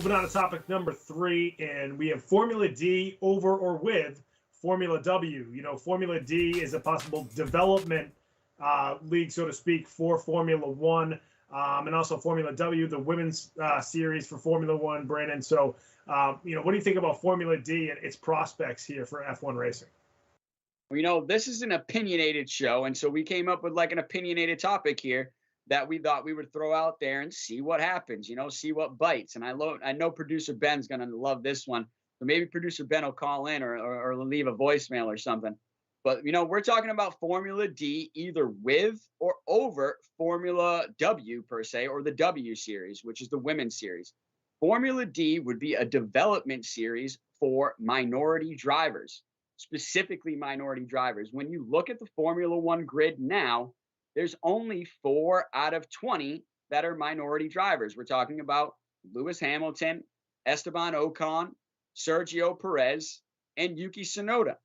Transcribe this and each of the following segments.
Moving on to topic number 3, and we have Formula D over or with Formula W. You know, Formula D is a possible development league, so to speak, for Formula One, and also Formula W, the women's series for Formula One, Brandon. So, you know, what do you think about Formula D and its prospects here for F1 racing? You know, this is an opinionated show, and so we came up with like an opinionated topic here that we thought we would throw out there and see what happens, you know, see what bites. And I know producer Ben's going to love this one. So maybe producer Ben will call in or leave a voicemail or something. But, you know, we're talking about Formula D either with or over Formula W per se, or the W series, which is the women's series. Formula D would be a development series for minority drivers, specifically minority drivers. When you look at the Formula One grid now, there's only 4 out of 20 that are minority drivers. We're talking about Lewis Hamilton, Esteban Ocon, Sergio Perez, and Yuki Tsunoda.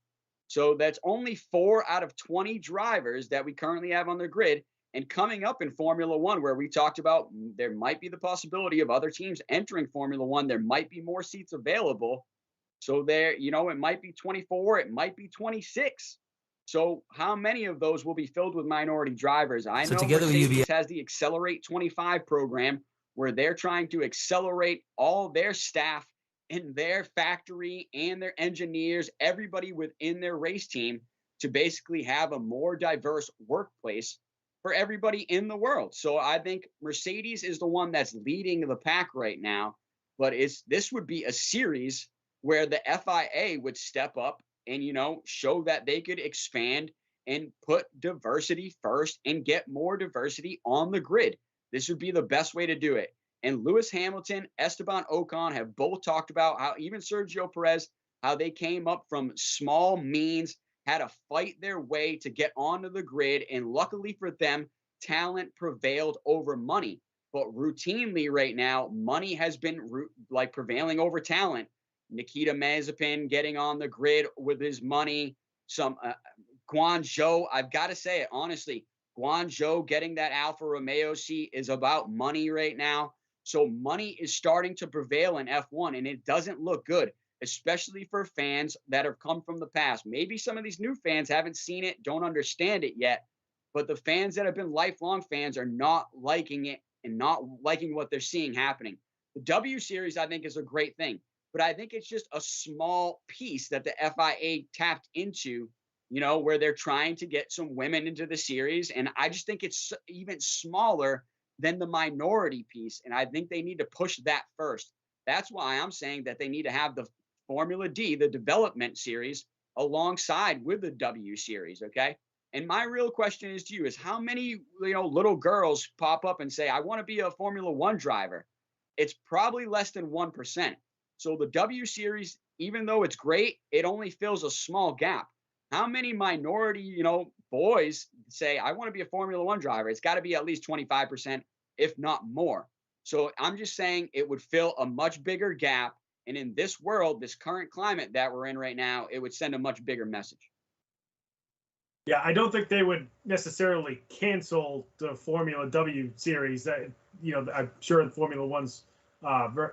So that's only 4 out of 20 drivers that we currently have on the grid. And coming up in Formula One, where we talked about there might be the possibility of other teams entering Formula One, there might be more seats available. So there, you know, it might be 24, it might be 26. So how many of those will be filled with minority drivers? I know Mercedes has the Accelerate 25 program where they're trying to accelerate all their staff in their factory and their engineers, everybody within their race team, to basically have a more diverse workplace for everybody in the world. So I think Mercedes is the one that's leading the pack right now, but this would be a series where the FIA would step up and, you know, show that they could expand and put diversity first and get more diversity on the grid. This would be the best way to do it. And Lewis Hamilton, Esteban Ocon have both talked about how, even Sergio Perez, how they came up from small means, had to fight their way to get onto the grid. And luckily for them, talent prevailed over money. But routinely right now, money has been like prevailing over talent. Nikita Mazepin getting on the grid with his money. Some Guangzhou, I've got to say it honestly, Guangzhou getting that Alfa Romeo seat is about money right now. So money is starting to prevail in F1, and it doesn't look good, especially for fans that have come from the past. Maybe some of these new fans haven't seen it, don't understand it yet, but the fans that have been lifelong fans are not liking it and not liking what they're seeing happening. The W Series, I think, is a great thing. But I think it's just a small piece that the FIA tapped into, you know, where they're trying to get some women into the series. And I just think it's even smaller than the minority piece. And I think they need to push that first. That's why I'm saying that they need to have the Formula D, the development series, alongside with the W series. Okay. And my real question is to you is how many, you know, little girls pop up and say, I want to be a Formula One driver? It's probably less than 1%. So the W series, even though it's great, it only fills a small gap. How many minority, you know, boys say, I want to be a Formula One driver? It's got to be at least 25%, if not more. So I'm just saying it would fill a much bigger gap. And in this world, this current climate that we're in right now, it would send a much bigger message. Yeah, I don't think they would necessarily cancel the Formula W series. That, you know, I'm sure the Formula One's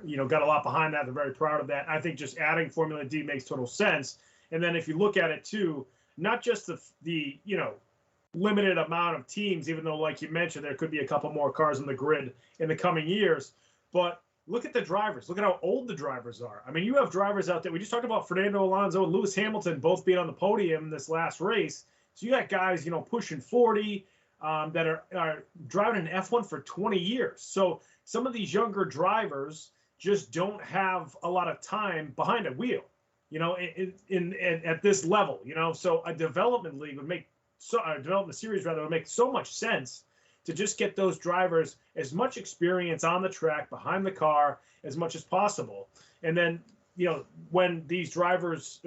you know, got a lot behind that. They're very proud of that. I think just adding Formula D makes total sense. And then if you look at it too, not just the you know, limited amount of teams, even though, like you mentioned, there could be a couple more cars on the grid in the coming years, but look at the drivers. Look at how old the drivers are. I mean, you have drivers out there. We just talked about Fernando Alonso and Lewis Hamilton both being on the podium this last race. So you got guys, you know, pushing 40 that are driving an F1 for 20 years. So some of these younger drivers just don't have a lot of time behind a wheel, you know, at this level, you know. So a development league would make a development series rather would make so much sense to just get those drivers as much experience on the track behind the car as much as possible. And then, you know, when these drivers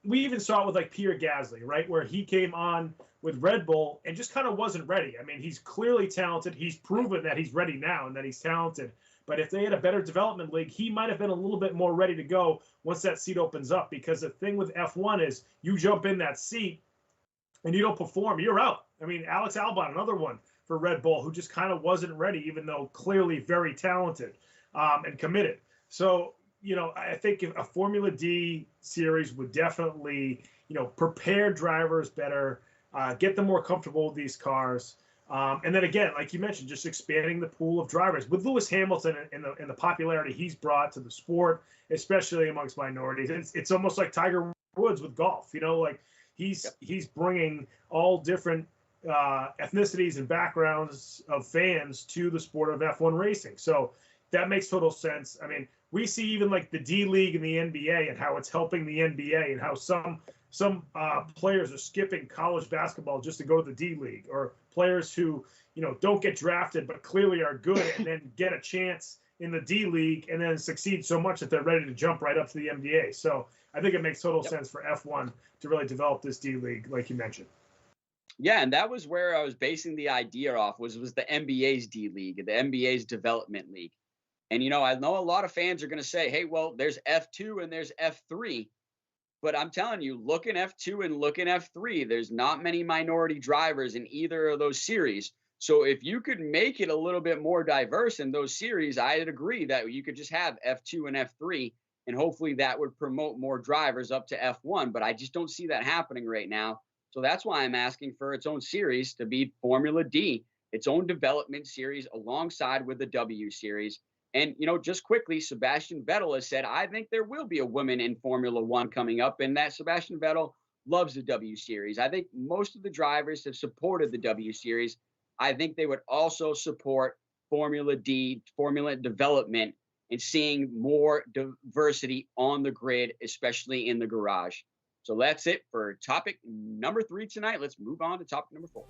we even saw it with like Pierre Gasly, right, where he came on with Red Bull and just kind of wasn't ready. I mean, he's clearly talented. He's proven that he's ready now and that he's talented. But if they had a better development league, he might have been a little bit more ready to go once that seat opens up. Because the thing with F1 is you jump in that seat and you don't perform, you're out. I mean, Alex Albon, another one for Red Bull, who just kind of wasn't ready, even though clearly very talented and committed. So, I think if a Formula D series would definitely, prepare drivers better, get them more comfortable with these cars. And then again, like you mentioned, just expanding the pool of drivers with Lewis Hamilton and the popularity he's brought to the sport, especially amongst minorities. It's almost like Tiger Woods with golf. Like he's bringing all different ethnicities and backgrounds of fans to the sport of F1 racing. So that makes total sense. I mean, we see even like the D League and the NBA and how it's helping the NBA and how some players are skipping college basketball just to go to the D League, or players who don't get drafted but clearly are good and then get a chance in the D League and then succeed so much that they're ready to jump right up to the NBA. So I think it makes total sense for F1 to really develop this D League, like you mentioned. Yeah, and that was where I was basing the idea off was the NBA's D League, the NBA's Development League. And I know a lot of fans are going to say, "Hey, well, there's F2 and there's F3." But I'm telling you, look in F2 and look in F3, there's not many minority drivers in either of those series. So if you could make it a little bit more diverse in those series, I'd agree that you could just have F2 and F3, and hopefully that would promote more drivers up to F1. But I just don't see that happening right now. So that's why I'm asking for its own series to be Formula D, its own development series alongside with the W series. And, just quickly, Sebastian Vettel has said, I think there will be a woman in Formula One coming up, and that Sebastian Vettel loves the W Series. I think most of the drivers have supported the W Series. I think they would also support Formula D, Formula Development, and seeing more diversity on the grid, especially in the garage. So that's it for topic number 3 tonight. Let's move on to topic number 4.